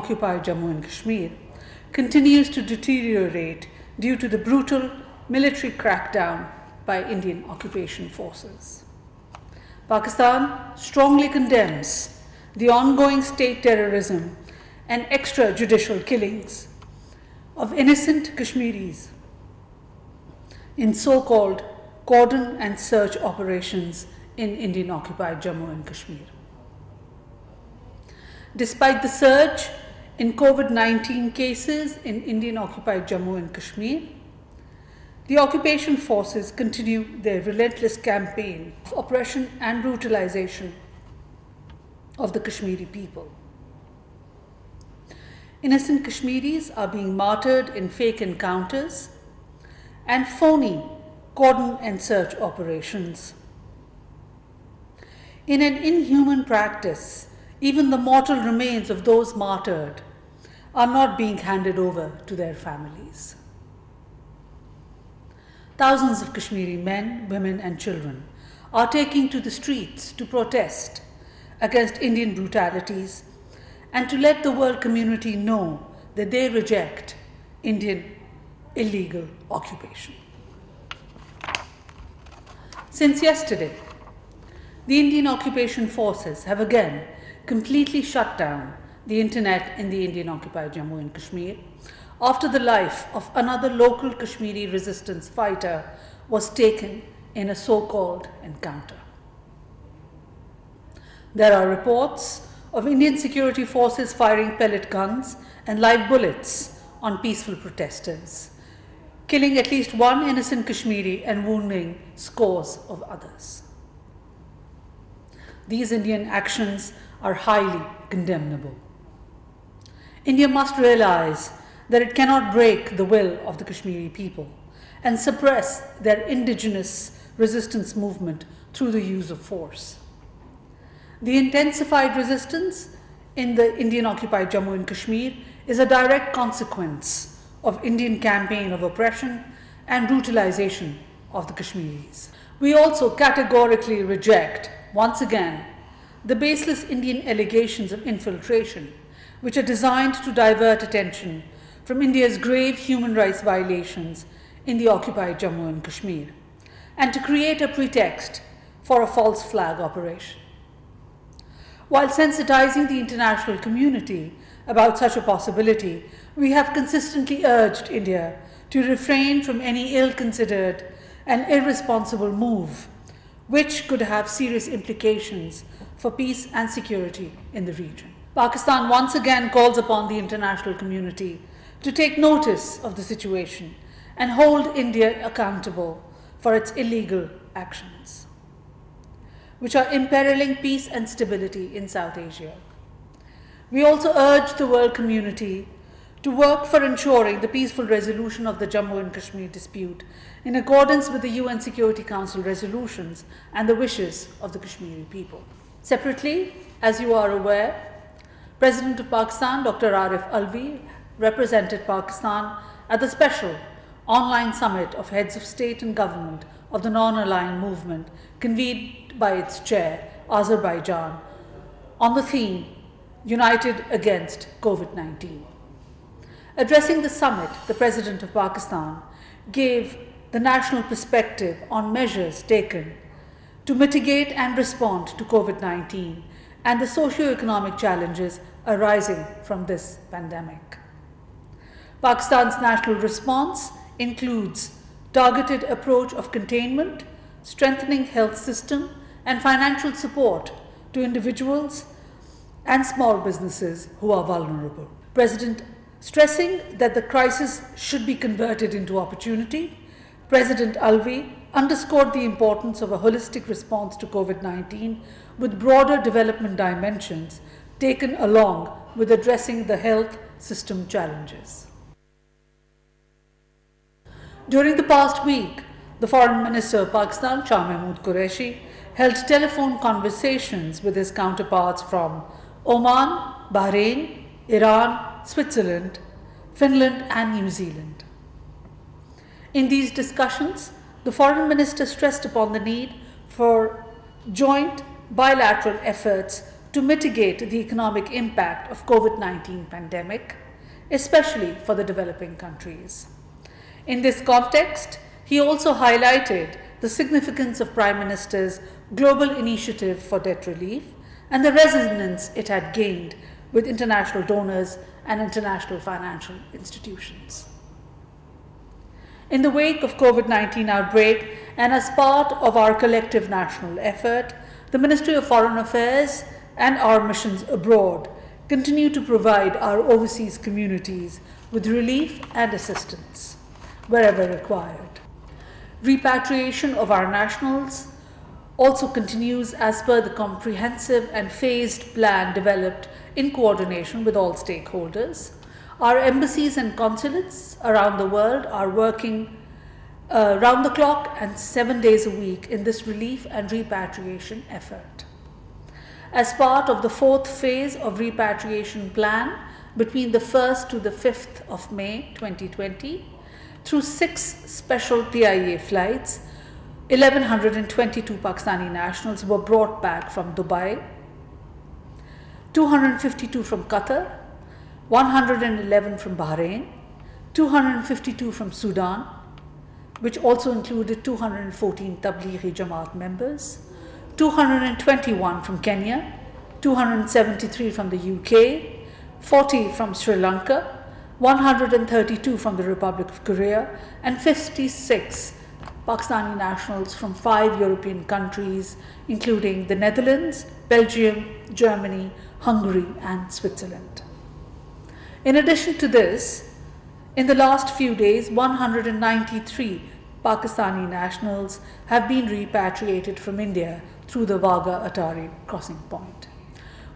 occupied Jammu and Kashmir continues to deteriorate due to the brutal military crackdown by Indian occupation forces. Pakistan strongly condemns the ongoing state terrorism and extrajudicial killings of innocent Kashmiris in so-called cordon and search operations in Indian-occupied Jammu and Kashmir. Despite the surge in COVID-19 cases in Indian-occupied Jammu and Kashmir, the occupation forces continue their relentless campaign of oppression and brutalization of the Kashmiri people. Innocent Kashmiris are being martyred in fake encounters and phony cordon and search operations. In an inhuman practice, even the mortal remains of those martyred are not being handed over to their families. Thousands of Kashmiri men, women, and children are taking to the streets to protest against Indian brutalities and to let the world community know that they reject Indian illegal occupation. Since yesterday, the Indian occupation forces have again completely shut down the internet in the Indian-occupied Jammu and Kashmir after the life of another local Kashmiri resistance fighter was taken in a so-called encounter. There are reports of Indian security forces firing pellet guns and live bullets on peaceful protesters, killing at least one innocent Kashmiri and wounding scores of others. These Indian actions are highly condemnable. India must realize that it cannot break the will of the Kashmiri people and suppress their indigenous resistance movement through the use of force. The intensified resistance in the Indian-occupied Jammu and Kashmir is a direct consequence of Indian campaign of oppression and brutalization of the Kashmiris. We also categorically reject, once again, the baseless Indian allegations of infiltration, which are designed to divert attention from India's grave human rights violations in the occupied Jammu and Kashmir, and to create a pretext for a false flag operation. While sensitizing the international community about such a possibility, we have consistently urged India to refrain from any ill-considered and irresponsible move which could have serious implications for peace and security in the region. Pakistan once again calls upon the international community to take notice of the situation and hold India accountable for its illegal actions, which are imperiling peace and stability in South Asia. We also urge the world community to work for ensuring the peaceful resolution of the Jammu and Kashmir dispute in accordance with the UN Security Council resolutions and the wishes of the Kashmiri people. Separately, as you are aware, President of Pakistan, Dr. Arif Alvi, represented Pakistan at the special online summit of heads of state and government of the non-aligned movement convened by its chair, Azerbaijan, on the theme, United Against COVID-19. Addressing the summit, the President of Pakistan gave the national perspective on measures taken to mitigate and respond to COVID-19 and the socio-economic challenges arising from this pandemic. Pakistan's national response includes targeted approach of containment, strengthening health system, and financial support to individuals and small businesses who are vulnerable. President stressing that the crisis should be converted into opportunity, President Alvi underscored the importance of a holistic response to COVID-19 with broader development dimensions taken along with addressing the health system challenges. During the past week, the Foreign Minister of Pakistan, Shah Mahmood Qureshi, held telephone conversations with his counterparts from Oman, Bahrain, Iran, Switzerland, Finland, and New Zealand. In these discussions, the Foreign Minister stressed upon the need for joint bilateral efforts to mitigate the economic impact of COVID-19 pandemic, especially for the developing countries. In this context, he also highlighted the significance of Prime Minister's Global Initiative for Debt Relief and the resonance it had gained with international donors and international financial institutions. In the wake of COVID-19 outbreak and as part of our collective national effort, the Ministry of Foreign Affairs and our missions abroad continue to provide our overseas communities with relief and assistance wherever required. Repatriation of our nationals also continues as per the comprehensive and phased plan developed in coordination with all stakeholders. Our embassies and consulates around the world are working round the clock and 7 days a week in this relief and repatriation effort. As part of the fourth phase of repatriation plan between the 1st to the 5th of May 2020, through 6 special PIA flights, 1,122 Pakistani nationals were brought back from Dubai, 252 from Qatar, 111 from Bahrain, 252 from Sudan, which also included 214 Tablighi Jamaat members, 221 from Kenya, 273 from the UK, 40 from Sri Lanka, 132 from the Republic of Korea, and 56 Pakistani nationals from 5 European countries, including the Netherlands, Belgium, Germany, Hungary, and Switzerland. In addition to this, in the last few days, 193 Pakistani nationals have been repatriated from India through the Wagah-Atari crossing point.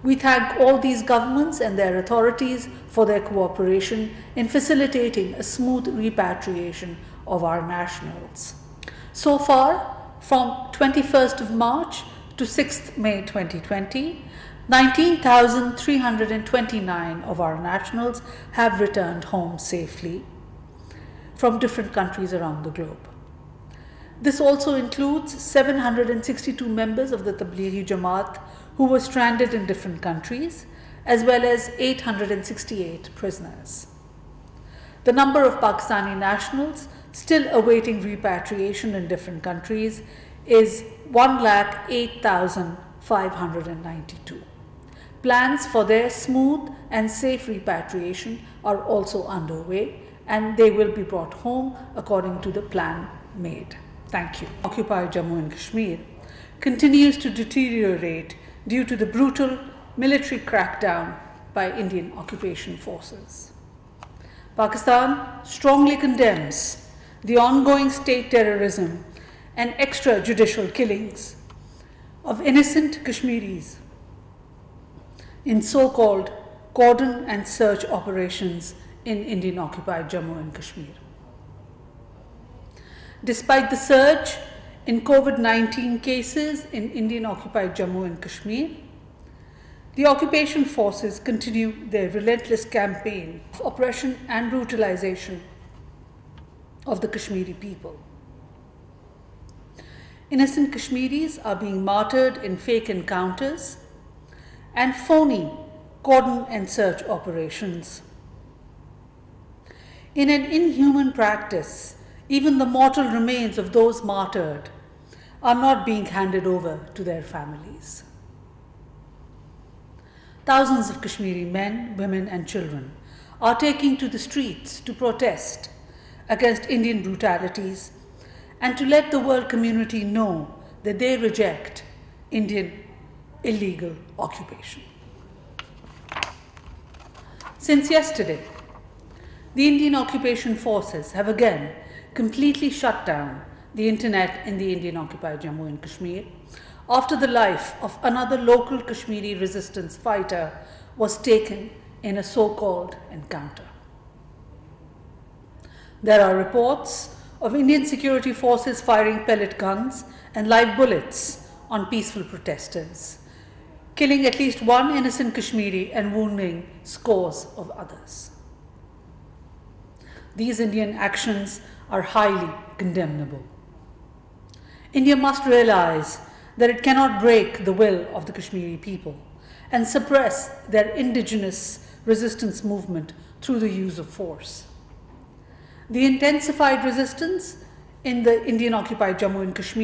We thank all these governments and their authorities for their cooperation in facilitating a smooth repatriation of our nationals. So far, from 21st of March to 6th May 2020, 19,329 of our nationals have returned home safely from different countries around the globe. This also includes 762 members of the Tablighi Jamaat who were stranded in different countries, as well as 868 prisoners. The number of Pakistani nationals still awaiting repatriation in different countries is 108,592. Plans for their smooth and safe repatriation are also underway, and they will be brought home according to the plan made. Thank you. Occupied Jammu and Kashmir continues to deteriorate due to the brutal military crackdown by Indian occupation forces. Pakistan strongly condemns the ongoing state terrorism and extrajudicial killings of innocent Kashmiris in so-called cordon and search operations in Indian-occupied Jammu and Kashmir. Despite the surge in COVID-19 cases in Indian-occupied Jammu and Kashmir, the occupation forces continue their relentless campaign of oppression and brutalization of the Kashmiri people. Innocent Kashmiris are being martyred in fake encounters and phony cordon and search operations. In an inhuman practice, even the mortal remains of those martyred are not being handed over to their families. Thousands of Kashmiri men, women, and children are taking to the streets to protest against Indian brutalities and to let the world community know that they reject Indian illegal occupation. Since yesterday, the Indian occupation forces have again completely shut down the internet in the Indian-occupied Jammu and Kashmir after the life of another local Kashmiri resistance fighter was taken in a so-called encounter. There are reports of Indian security forces firing pellet guns and live bullets on peaceful protesters, killing at least one innocent Kashmiri and wounding scores of others. These Indian actions are highly condemnable. India must realize that it cannot break the will of the Kashmiri people and suppress their indigenous resistance movement through the use of force. The intensified resistance in the Indian-occupied Jammu and Kashmir